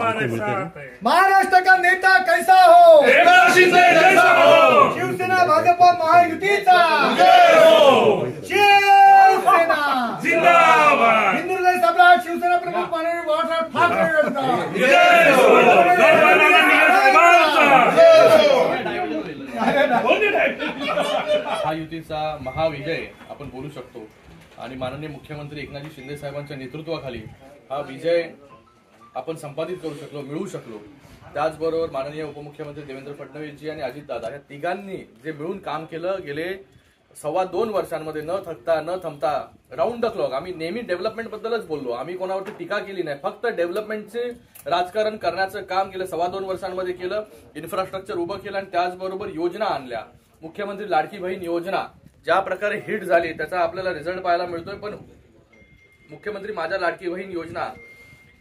महाराष्ट्र का नेता कैसा हो, शिवसेना भाजपा महायुतीचा शिवसेना जिंदाबाद, हिंदुहृदय सम्राट शिवसेना प्रमुख माननीय बाळासाहेब ठाकरे महायुतीचा महाविजय आपण बोलू शकतो आणि माननीय मुख्यमंत्री एकनाथजी शिंदे साहेबांच्या नेतृत्वाखाली हा विजय आपण संपादित करू शकलो, मिळवू शकलो। त्याचबरोबर माननीय उपमुख्यमंत्री देवेंद्र फडणवीसजी आणि अजितदादा या तिघांनी जे मिळून काम केलं गेले 2.25 वर्षांमध्ये न थमता राऊंड द क्लॉक। आम्ही नेहमी डेव्हलपमेंट बद्दलच बोललो, आम्ही कोणावरती टीका केली नाही, फक्त डेव्हलपमेंटचे राजकारण करण्याचं काम गेलं 2.25 वर्षांमध्ये केलं। इन्फ्रास्ट्रक्चर उभं केलं आणि त्याचबरोबर योजना आणल्या। मुख्यमंत्री लाडकी बहीण योजना ज्या प्रकारे हिट झाली त्याचा आपल्याला रिझल्ट पाहायला मिळतोय। पण मुख्यमंत्री माझ्या लाडकी बहीण योजना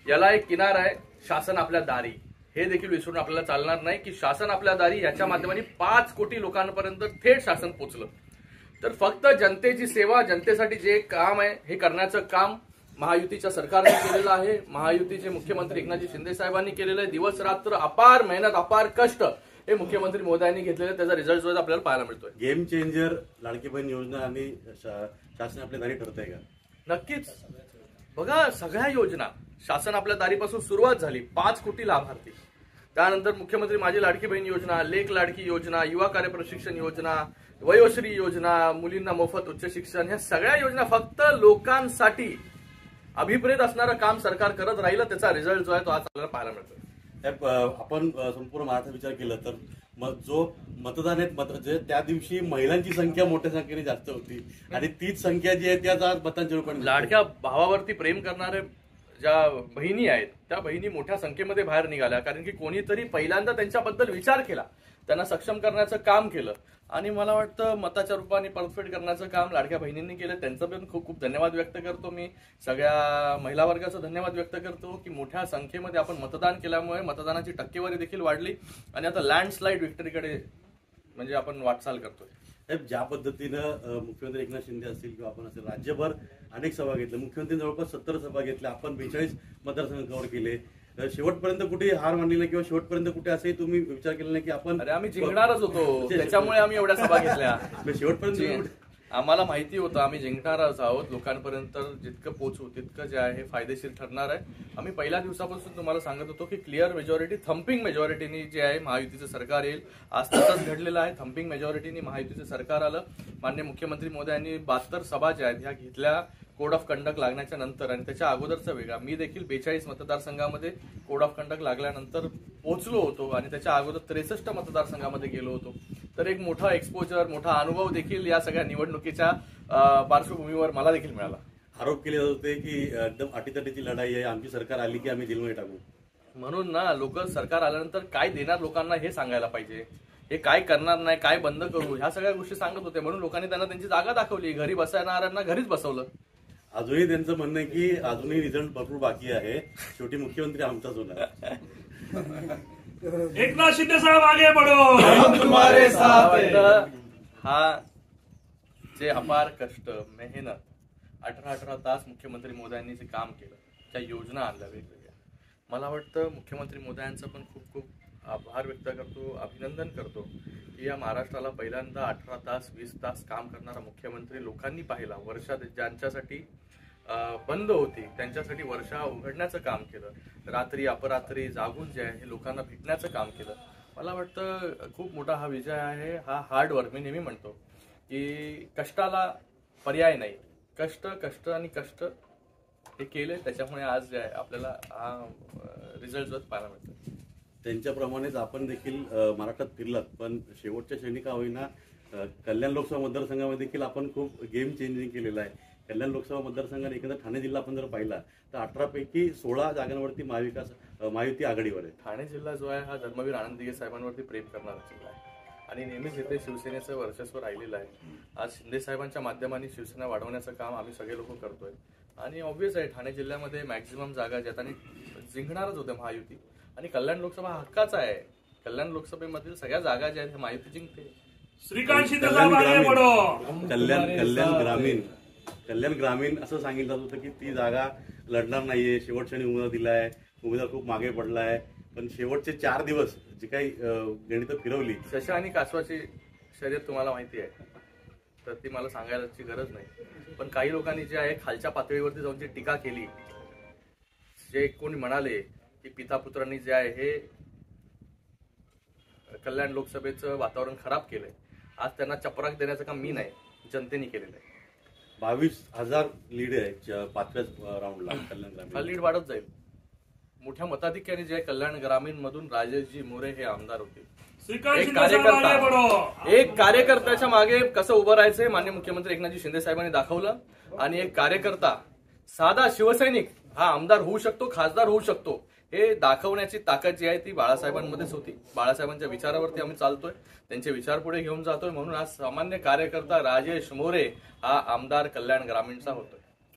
याला एक किनार आहे, शासन आपल्या दारी, हे देखील विसरून आपल्याला चालणार नाही की शासन आपल्या दारी याच्या माध्यमाने 5 कोटी लोकांपर्यंत थेट शासन पोहोचलं। तर फक्त जनतेची सेवा, जनतेसाठी जे काम आहे हे करण्याचं काम महायुतीच्या सरकारने केलेलं आहे। महायुतीचे मुख्यमंत्री एकनाथजी शिंदे साहेबांनी केलेलं आहे। दिवस रात्र अपार मेहनत, अपार कष्ट हे मुख्यमंत्री महोदयांनी घेतलेले, त्याचा रिझल्ट जो आपल्याला पाहायला मिळतोय। गेम चेंजर लाडकी बहीण योजना आणि शासन आपल्या दारी ठरत आहे का? नक्कीच। बघा, सगळ्या योजना शासन आपल्या दारीपासून सुरुवात झाली, 5 कोटी लाभार्थी, त्यानंतर मुख्यमंत्री माझी लाडकी बहीण योजना, लेक लाडकी योजना, युवा कार्य प्रशिक्षण योजना, वयोश्री योजना, मुलींना मोफत उच्च शिक्षण, ह्या सगळ्या योजना फक्त लोकांसाठी अभिप्रेत असणारं काम सरकार करत राहिलं, त्याचा रिझल्ट जो आहे तो आज आपल्याला पाहायला मिळतोय। आपण संपूर्ण महाराष्ट्र विचार केला तर मग जो मतदान आहेत त्या दिवशी महिलांची संख्या मोठ्या संख्येने जास्त होती आणि तीच संख्या जी आहे त्याचा मतांच्या रूपाने लाडक्या भावावरती प्रेम करणारे ज्या बहिणी आहेत त्या बहिणी मोठ्या संख्येमध्ये बाहेर निघाल्या, कारण की कोणीतरी पहिल्यांदा त्यांच्याबद्दल विचार केला, त्यांना सक्षम करण्याचं काम केलं आणि मला वाटतं मताच्या रूपाने परतफेड करण्याचं काम लाडक्या बहिणींनी केलं। त्यांचं पण खूप खूप धन्यवाद व्यक्त करतो मी, सगळ्या महिला वर्गाचा धन्यवाद व्यक्त करतो की मोठ्या संख्येमध्ये आपण मतदान केल्यामुळे मतदानाची टक्केवारी देखील वाढली आणि आता लँडस्लाइड विक्टरीकडे म्हणजे आपण वाटचाल करतोय। ज्या पद्धतीनं मुख्यमंत्री एकनाथ शिंदे असतील किंवा आपण असेल राज्यभर अनेक सभा घेतल्या, मुख्यमंत्री जवळपास 70 सभा घेतल्या, आपण 42 मतदारसंघ कव्हर केले, शेवटपर्यंत कुठे हार मानली नाही किंवा शेवटपर्यंत कुठे असंही तुम्ही विचार केला नाही की आपण आम्ही जिंकणारच होतो, त्याच्यामुळे आम्ही एवढ्या सभा घेतल्या। शेवटपर्यंत आम्हाला माहिती होतं आम्ही जिंकणारच आहोत, लोकांपर्यंत जितकं पोहोचू तितकं जे आहे फायदेशीर ठरणार आहे। आम्ही पहिल्या दिवसापासून तुम्हाला सांगत होतो की क्लिअर मेजॉरिटी, थम्पिंग मेजॉरिटीनी जे आहे महायुतीचं सरकार येईल, आज तसंच घडलेलं आहे। थम्पिंग मेजॉरिटीनी महायुतीचं सरकार आलं। माननीय मुख्यमंत्री महोदयांनी 72 सभा ज्या आहेत ह्या घेतल्या कोड ऑफ कंडक्ट लागण्याच्या नंतर आणि त्याच्या अगोदरचा वेगळा। मी देखील 42 मतदारसंघामध्ये कोड ऑफ कंडक्ट लागल्यानंतर पोहोचलो होतो आणि त्याच्या अगोदर 63 मतदारसंघामध्ये गेलो होतो। तर एक मोठा एक्सपोजर, मोठा अनुभव देखील या सगळ्या निवडणुकीच्या पार्श्वभूमीवर मला देखील मिळाला। आरोप केले जात होते की एकदम अटीतटीची लढाई आहे, आमची सरकार आली की आम्ही जेलमध्ये टाकू, म्हणून ना लोक सरकार आल्यानंतर काय देणार लोकांना हे सांगायला पाहिजे, हे काय करणार नाही, काय बंद करू, ह्या सगळ्या गोष्टी सांगत होते, म्हणून लोकांनी त्यांना त्यांची जागा दाखवली, घरी बसणाऱ्यांना घरीच बसवलं। अजूनही त्यांचं म्हणणं आहे की अजूनही रिझल्ट भरपूर बाकी आहे, शेवटी मुख्यमंत्री आमचाच होणार। एकनाथ शिंदे साहेब आगे बढ़ो, हम तुम्हारे साथ हैं। हा जे अपार कष्ट, मेहनत, 18 तास मुख्यमंत्री महोदयांनी जे काम केलं, त्या योजना आणल्या वेगवेगळ्या, मला वाटतं मुख्यमंत्री महोदयांचं पण खूप खूप आभार व्यक्त करतो, अभिनंदन करतो की या महाराष्ट्राला पहिल्यांदा 18 तास 20 तास काम करणारा मुख्यमंत्री लोकांनी पाहिला। वर्षा ज्यांच्यासाठी बंद होती त्यांच्यासाठी वर्षा उघडण्याचं काम केलं, रात्री अपरात्री जागून जे आहे लोकांना भेटण्याचं काम केलं। मला वाटतं खूप मोठा हा विजय आहे, हा हार्ड वर्क। मी नेहमी म्हणतो की कष्टाला पर्याय नाही, कष्ट कष्ट आणि कष्ट हे केले, त्याच्यामुळे आज जे आहे आपल्याला हा रिझल्ट जो पाहायला मिळतो। त्यांच्याप्रमाणेच आपण देखील महाराष्ट्रात फिरलात, पण शेवटच्या क्षणी का होईना कल्याण लोकसभा मतदारसंघामध्ये देखील आपण खूप गेम चेंजिंग केलेलं आहे। कल्याण लोकसभा मतदारसंघाने एकंदर ठाणे जिल्हा आपण जर पाहिला तर 18 पैकी 16 जागांवरती महायुती आघाडीवर आहे। ठाणे जिल्हा जो आहे हा धर्मवीर आनंद दिघे साहेबांवरती प्रेम करणारा जिल्हा आहे आणि नेहमीच इथे शिवसेनेचं वर्चस्व राहिलेलं आहे। आज शिंदे साहेबांच्या माध्यमाने शिवसेना वाढवण्याचं काम आम्ही सगळे लोक करतोय आणि ऑब्व्हियस आहे ठाणे जिल्ह्यामध्ये मॅक्झिमम जागा ज्यात आणि जिंकणारच होते महायुती आणि कल्याण लोकसभा हक्काचा आहे। कल्याण लोकसभेमधील सगळ्या जागा ज्या आहेत महायुती जिंकते। श्रीकांत शिंदे साहेब आगे बढ़ो, कल्याण ग्रामीण असं सांगितलं होतं की ती जागा लढणार नाहीये, शेवटच्या उमेदवार दिलाय, उमेदवार खूप मागे पडला आहे. पण शेवटचे 4 दिवस जी काही गणितं फिरवली. शशा आणि कासवाची शर्यत तुम्हाला माहिती आहे, तर ती मला सांगायची गरज नाही. पण काही लोकांनी जे आहे खालच्या पातळीवरती जाऊन जी टीका केली, जे कोणी म्हणाले की पिता पुत्रांनी जे आहे हे कल्याण लोकसभेचं वातावरण खराब केलंय, आज त्यांना चपराक देण्याचं काम मी नाही, जनतेने केलेलं आहे. 22,000 लीड आहे 5व्या राऊंडला कल्याण हा ग्रामीण. लीड वाढत जाईल. मोठ्या मताधिक्याने जे कल्याण ग्रामीण मधून राजेशजी मोरे हे आमदार होते. श्रीकांत एक शिंदे साहेब आगे बढ़ो. एक कार्यकर्त्याच्या मागे कसं उभं राहायचंय माननीय मुख्यमंत्री एकनाथजी शिंदे साहेबांनी दाखवलं. आणि एक कार्यकर्ता साधा शिवसैनिक हा आमदार होऊ शकतो, खासदार होऊ शकतो, हे दाखवण्याची ताकद जी आहे ती बाळासाहेबांमध्येच होती. बाळासाहेबांच्या विचारावरती आम्ही चालतोय, त्यांचे विचार पुढे घेऊन जातोय. म्हणून आज सामान्य कार्यकर्ता राजेश मोरे हा आमदार कल्याण ग्रामीणचा होतोय.